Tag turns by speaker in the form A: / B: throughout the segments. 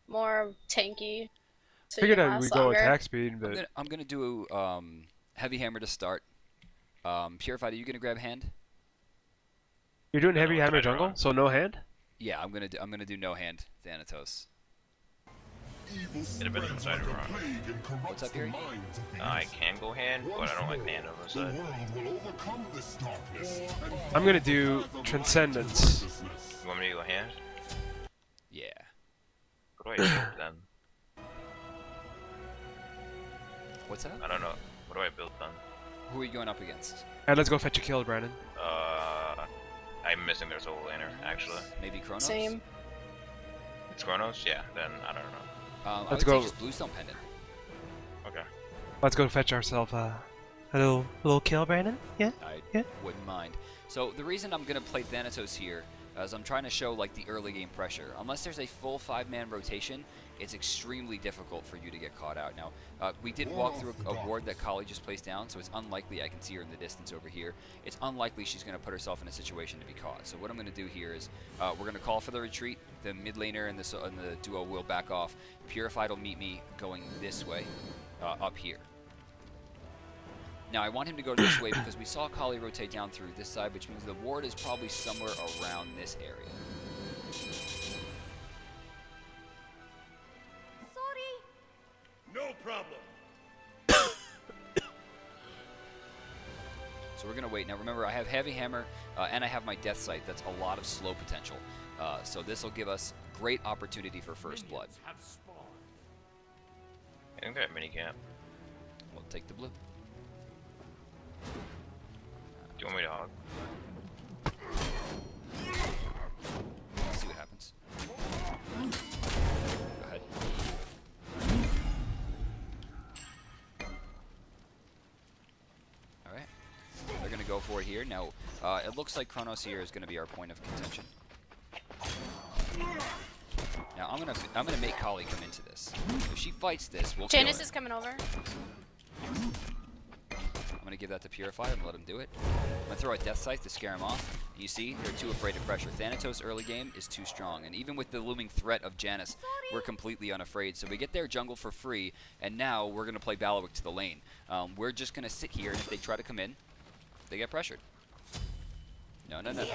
A: more tanky. So you
B: Figured
A: can
B: that
A: last
B: we'd go
A: longer.
B: attack speed, but
C: I'm gonna do heavy hammer to start. Purified, are you gonna grab hand?
B: you're doing
D: I don't know
B: heavy
D: what
B: hammer
D: side you're
B: jungle,
D: on.
B: so no hand.
C: Yeah, I'm gonna do no hand Thanatos.
D: It depends on the side you're on.
C: What's up here?
D: I can go hand, but I don't like hand on this side.
B: I'm gonna do transcendence.
D: You want me to go hand?
C: Yeah.
D: What do I build then?
C: What's up?
D: I don't know. What do I build then?
C: Who are you going up against?
B: And let's go fetch a kill, Brandon.
D: I'm missing their soul laner, actually.
C: Maybe Chronos?
A: Same.
D: It's Chronos? Yeah, then I don't know.
C: I
B: Let's
C: would
B: go.
C: say just Bluestone Pendant.
D: Okay.
B: Let's go fetch ourselves a little kill, Brandon. Yeah.
C: I wouldn't mind. So the reason I'm gonna play Thanatos here is I'm trying to show like the early game pressure. Unless there's a full 5-man rotation, it's extremely difficult for you to get caught out. Now, we did walk through a ward that Kali just placed down, so it's unlikely I can see her in the distance over here. It's unlikely she's going to put herself in a situation to be caught. So what I'm going to do here is we're going to call for the retreat. The mid laner and the duo will back off. Purified will meet me going this way, up here. Now, I want him to go this way because we saw Kali rotate down through this side, which means the ward is probably somewhere around this area.
E: No problem.
C: So we're going to wait. Now remember, I have Heavy Hammer and I have my Death Sight. That's a lot of slow potential. So this will give us great opportunity for first blood.
D: I think they have minicamp.
C: We'll take the blue.
D: Do you want me to hog?
C: Let's see what happens. Go ahead. Alright. They're going to go for it here. Now, it looks like Chronos here is going to be our point of contention. Now, I'm gonna make Kali come into this. If she fights this, we'll kill
A: Janice
C: her.
A: is coming over.
C: I'm gonna give that to Purify and let him do it. I'm gonna throw a Death Sight to scare him off. You see, they're too afraid of pressure. Thanatos early game is too strong, and even with the looming threat of Janice, we're completely unafraid. So we get their jungle for free, and now we're gonna play Bailiwick to the lane. We're just gonna sit here, and if they try to come in, they get pressured. No, no, no.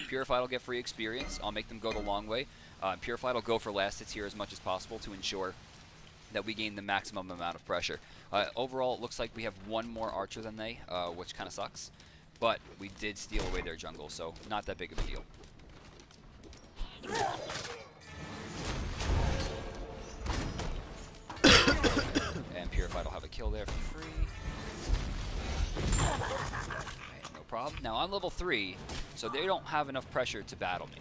C: Purified will get free experience. I'll make them go the long way. Purified will go for last hits here as much as possible to ensure that we gain the maximum amount of pressure. Overall, it looks like we have one more archer than they, which kind of sucks. But we did steal away their jungle, so not that big of a deal. And Purified will have a kill there for free. Okay, no problem. Now I'm level 3, so they don't have enough pressure to battle me.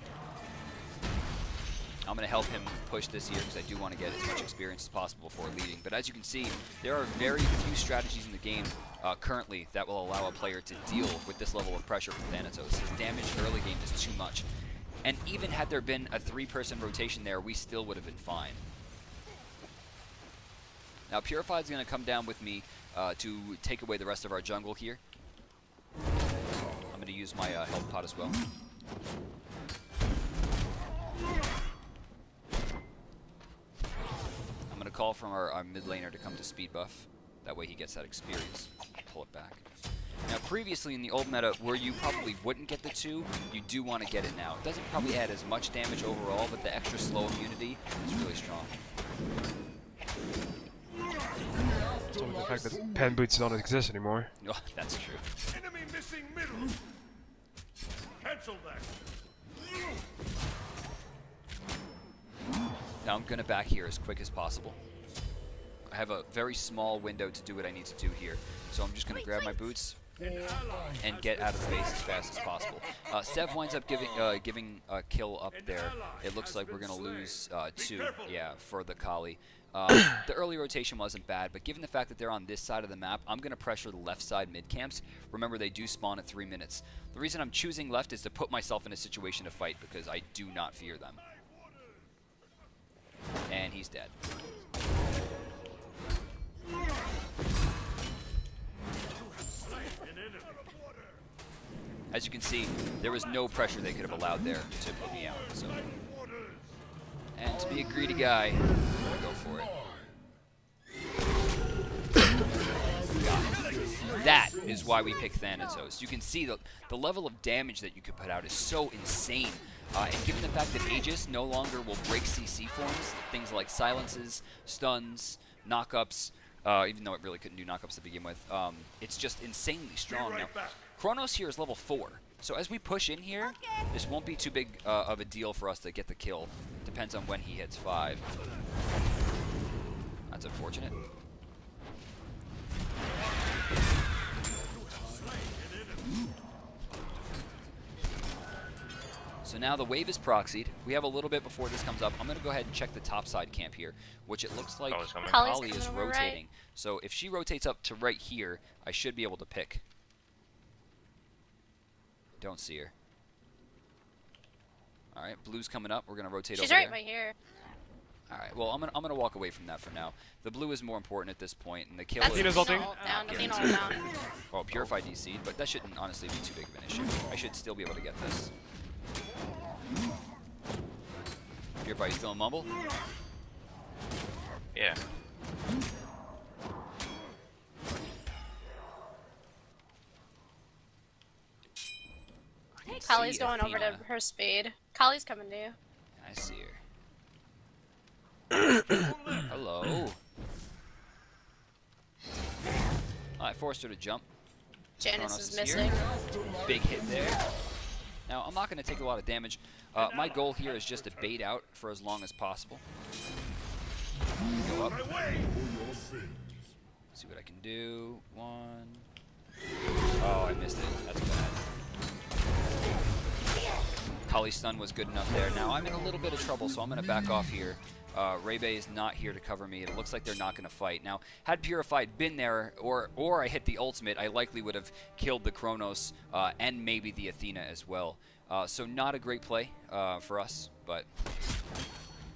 C: I'm going to help him push this here because I do want to get as much experience as possible before leading. But as you can see, there are very few strategies in the game currently that will allow a player to deal with this level of pressure from Thanatos. His damage early game is too much. And even had there been a 3-person rotation there, we still would have been fine. Now Purified's going to come down with me to take away the rest of our jungle here. I'm going to use my health pot as well. I'm going to call from our mid laner to come to speed buff. That way he gets that experience. Pull it back. Now previously in the old meta where you probably wouldn't get the 2, you do want to get it now. It doesn't probably add as much damage overall, but the extra slow immunity is really strong.
B: So the fact that pen boots don't exist anymore.
C: Oh, that's true.
E: Enemy missing middle. Cancel that.
C: Now I'm going to back here as quick as possible. I have a very small window to do what I need to do here. So I'm just going to grab my boots and get out of the base as fast as possible. Sev winds up giving a kill up there. It looks like we're going to lose 2, yeah, for the Kali. The early rotation wasn't bad, but given the fact that they're on this side of the map, I'm going to pressure the left side mid camps. Remember, they do spawn at 3 minutes. The reason I'm choosing left is to put myself in a situation to fight because I do not fear them. And he's dead. As you can see, there was no pressure they could have allowed there to put me out. So. And To be a greedy guy, go for it. That is why we pick Thanatos. You can see the level of damage that you could put out is so insane. And given the fact that Aegis no longer will break CC forms, things like silences, stuns, knockups, even though it really couldn't do knockups to begin with, it's just insanely strong. Now, Chronos here is level 4. So as we push in here, this won't be too big of a deal for us to get the kill. Depends on when he hits 5. That's unfortunate. So now the wave is proxied. We have a little bit before this comes up. I'm going to go ahead and check the top side camp here, which it looks like Kali is rotating. Right. So if she rotates up to right here, I should be able to pick. Don't see her. All right, blue's coming up. We're going to rotate over there.
A: She's right here.
C: All right, well, I'm gonna walk away from that for now. The blue is more important at this point, and the kill is...
B: Athena's ulting.
A: Down.
C: Well, Purify DC'd, but that shouldn't honestly be too big of an issue. I should still be able to get this. Purify, you still in Mumble?
D: Yeah.
A: Kali's going over to her speed. Kali's coming to you.
C: I see her. Hello. Oh, I forced her to jump.
A: Janice is missing.
C: Big hit there. Now, I'm not going to take a lot of damage. My goal here is just to bait out for as long as possible. Go up. See what I can do. 1. Oh, I missed it. That's bad. Kali's stun was good enough there. Now, I'm in a little bit of trouble, so I'm going to back off here. Rebe is not here to cover me. It looks like they're not going to fight. Now, had Purified been there, or I hit the ultimate, I likely would have killed the Chronos and maybe the Athena as well. So not a great play for us, but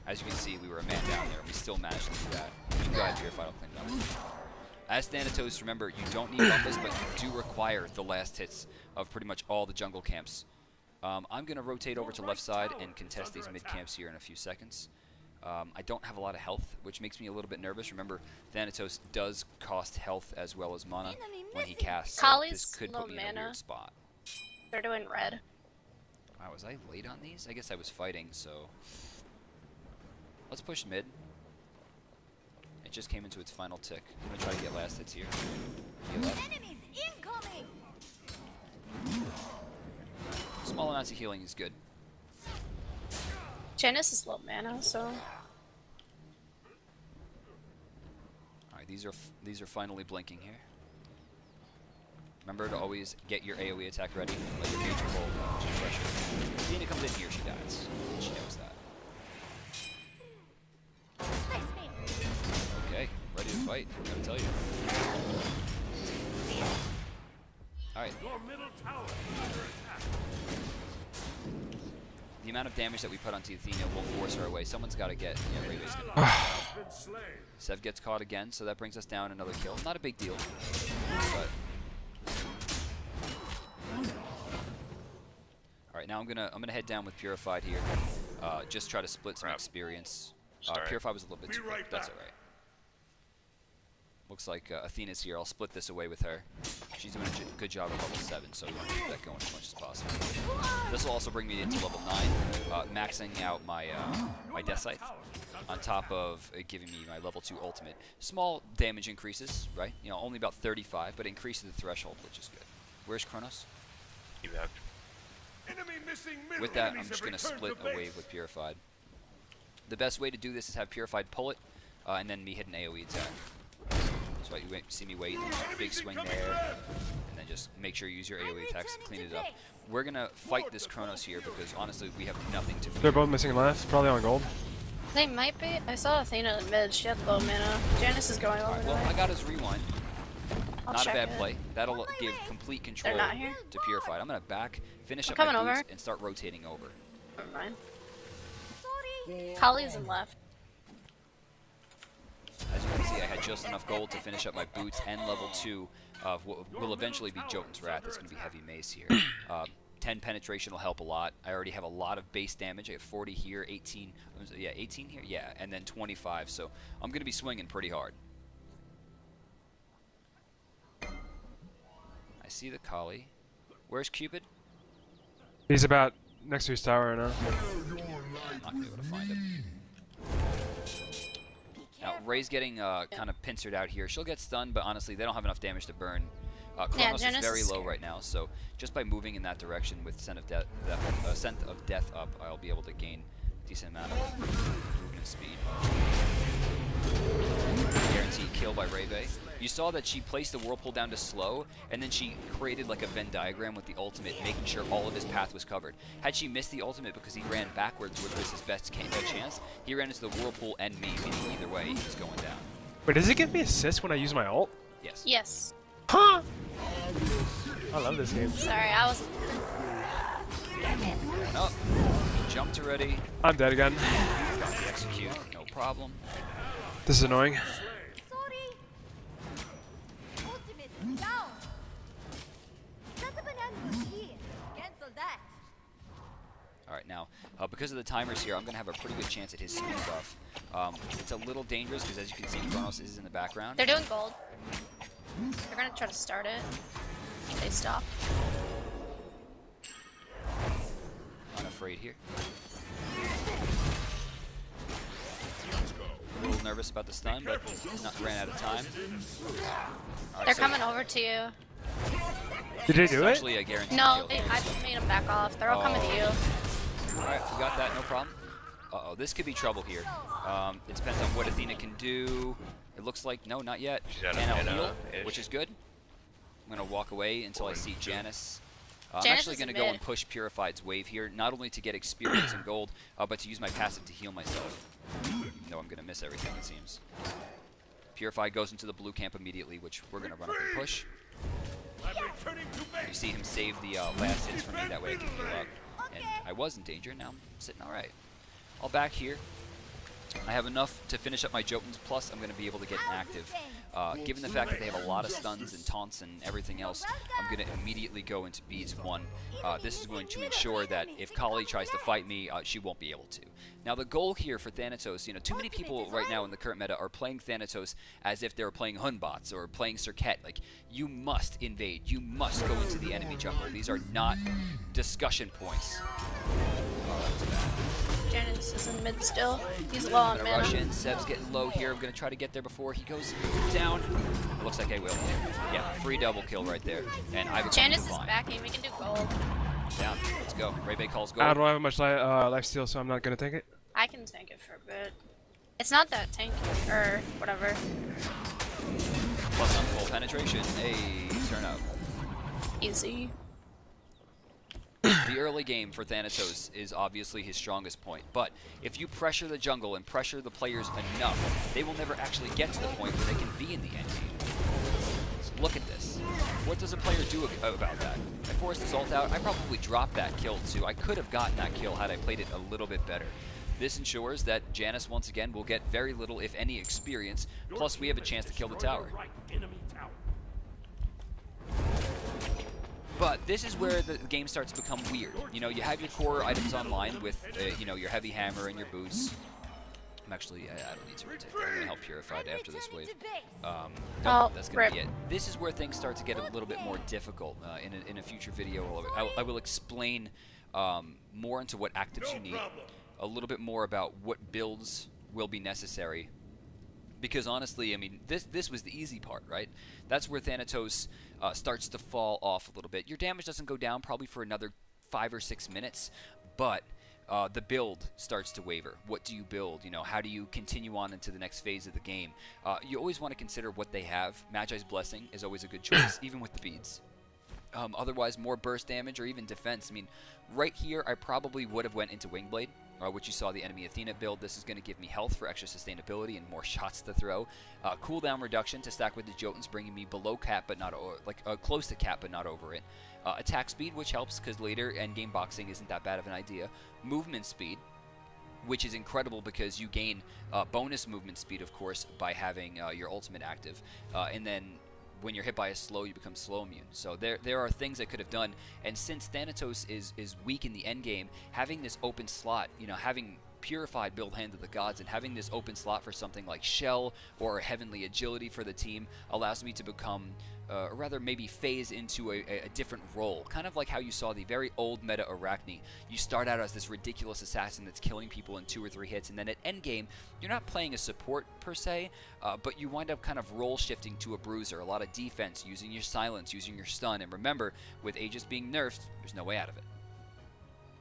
C: as you can see, we were a man down there. We still managed to do that. You can go ahead, Purified, I'll clean it up. As Thanatos, remember, you don't need buffers, but you do require the last hits of pretty much all the jungle camps. I'm going to rotate over to left side and contest these mid camps here in a few seconds. I don't have a lot of health, which makes me a little bit nervous. Remember, Thanatos does cost health as well as mana when he casts, so this could put me in a weird spot.
A: They're doing red.
C: Wow, was I late on these? I guess I was fighting, so... Let's push mid. It just came into its final tick. I'm going to try to get last hits here. Small amounts of healing is good.
A: Janice is low mana, so...
C: Alright, these are finally blinking here. Remember to always get your AoE attack ready. Let your major roll pressure. If Athena comes in here, she dies. She knows that. Okay, ready to fight. I gotta tell you. Alright. The amount of damage that we put onto Athena will force her away. Someone's got to get... Yeah, Rayleigh's gonna... Sev gets caught again, so that brings us down another kill. Not a big deal, but... Alright, now I'm gonna head down with Purified here. Just try to split some experience. Purified was a little bit too quick. That's alright. Looks like Athena's here. I'll split this away with her. She's doing a good job at level 7, so we want to keep that going as much as possible. This will also bring me into level 9, maxing out my my Death Scythe, on top of giving me my level 2 ultimate. Small damage increases, right? You know, only about 35, but increases the threshold, which is good. Where's Chronos?
D: You have.
C: With that, I'm just going to split a wave with Purified. The best way to do this is have Purified pull it, and then me hit an AoE attack. So you see me wait, big swing there, and then just make sure you use your AoE attacks to clean it up. We're going to fight this Chronos here because honestly we have nothing to fear.
B: They're both missing last, probably on gold.
A: They might be. I saw Athena in mid, she had low mana. Janice is going over
C: Well,
A: there.
C: I got his rewind. Not a bad
A: it.
C: play. That'll give complete control to Purified. I'm going to back, finish up my boots, and start rotating over.
A: Never mind. Kali's in left.
C: As you can see, I had just enough gold to finish up my boots and level 2 of what will eventually be Jotun's Wrath. It's going to be heavy mace here. 10 10 penetration will help a lot. I already have a lot of base damage. I have 40 here, 18. Yeah, 18 here. Yeah, and then 25. So I'm going to be swinging pretty hard. I see the Kali. Where's Cupid?
B: He's about next to his tower now.
C: I'm not going to be able to find him. Now, Ray's getting kind of pincered out here. She'll get stunned, but honestly, they don't have enough damage to burn. Kronos is very low right now, so just by moving in that direction with Scent of Death up, I'll be able to gain a decent amount of movement speed. Guaranteed kill by Rebe. You saw that she placed the Whirlpool down to slow, and then she created like a Venn diagram with the ultimate, making sure all of his path was covered. Had she missed the ultimate because he ran backwards, which was his best chance, he ran into the Whirlpool and me, meaning either way, he's going down.
B: Wait, does it give me assist when I use my ult?
C: Yes.
A: Yes.
B: Huh? I love this game.
A: Sorry, I was.
C: Going up. Jumped already.
B: I'm dead again.
C: Got the execute, no problem.
B: This is annoying. Alright, now, because of the timers here, I'm going to have a pretty good chance at his speed buff. It's a little dangerous because, as you can see, Kronos is in the background.
A: They're doing gold. They're gonna try to start it. They stop.
C: Unafraid here. A little nervous about the stun, but ran out of time. Right,
A: they're coming over to you.
B: Did they do it?
C: Actually a guaranteed
A: No,
C: kill.
A: I made them back off. They're all coming to you.
C: Alright, we got that, no problem. Uh-oh, this could be trouble here. It depends on what Athena can do. It looks like, no, not yet. And I'll heal, which is good. I'm going to walk away until I see Janice. I'm actually going to go and push Purified's wave here, not only to get experience and gold, but to use my passive to heal myself. Even though I'm going to miss everything, it seems. Purified goes into the blue camp immediately, which we're going to run up and push. You see him save the last hits for me, that way I can heal up. And I was in danger, now I'm sitting alright. I'll back here. I have enough to finish up my Jotuns, plus I'm going to be able to get an active. Given the fact that they have a lot of stuns and taunts and everything else, I'm going to immediately go into Beads 1. This is going to ensure that if Kali tries to fight me, she won't be able to. Now the goal here for Thanatos, you know, too many people right now in the current meta are playing Thanatos as if they were playing Hunbots or playing Circuit. Like, you must invade, you must go into the enemy jungle. These are not discussion points. Oh, that was bad.
A: Janice is in mid still. He's low on mana.
C: Rush in. Seb's getting low here. I'm going to try to get there before he goes down. It looks like I will. Yeah, free double kill right there. And I've
A: Janice is backing. We can do gold.
C: Down. Let's go. Rebe calls gold.
B: I don't have much life steal, so I'm not going to take it.
A: I can tank it for a bit. It's not that tanky, or whatever.
C: Plus on full penetration. Hey, turn up.
A: Easy.
C: The early game for Thanatos is obviously his strongest point, but if you pressure the jungle and pressure the players enough, they will never actually get to the point where they can be in the end game. Look at this. What does a player do about that? I forced his ult out. I probably dropped that kill too. I could have gotten that kill had I played it a little bit better. This ensures that Janice once again will get very little, if any, experience, plus we have a chance to kill the tower. But this is where the game starts to become weird. You know, you have your core items online with, you know, your heavy hammer and your boots. I'm actually, I don't need to rotate. I'm going to help Purified after this wave. No, that's going to be it. This is where things start to get a little bit more difficult. In a future video, I will explain more into what actives you need, a little bit more about what builds will be necessary. Because honestly, I mean, this was the easy part, right? That's where Thanatos starts to fall off a little bit. Your damage doesn't go down probably for another 5 or 6 minutes, but the build starts to waver. What do you build? You know, how do you continue on into the next phase of the game? You always want to consider what they have. Magi's Blessing is always a good choice, even with the beads. Otherwise, more burst damage or even defense. I mean, right here, I probably would have went into Wingblade, which you saw the enemy Athena build. This is going to give me health for extra sustainability and more shots to throw. Cooldown reduction to stack with the Jotuns, bringing me below cap, but not close to cap, but not over it. Attack speed, which helps because later endgame boxing isn't that bad of an idea. Movement speed, which is incredible because you gain bonus movement speed, of course, by having your ultimate active. And then
B: when you're hit by a slow, you become slow immune. So there are things I could have done. And since Thanatos is weak in the end game, having this open slot, you know, having Purified build Hand of the Gods and having this open slot for something like Shell or Heavenly Agility for the team allows me to become, or rather maybe phase into a different role. Kind of like how you saw the very old meta Arachne. You start out as this ridiculous assassin that's killing people in 2 or 3 hits, and then at endgame, you're not playing a support per se, but you wind up kind of role shifting to a bruiser. A lot of defense, using your silence, using your stun, and remember, with Aegis being nerfed, there's no way out of it.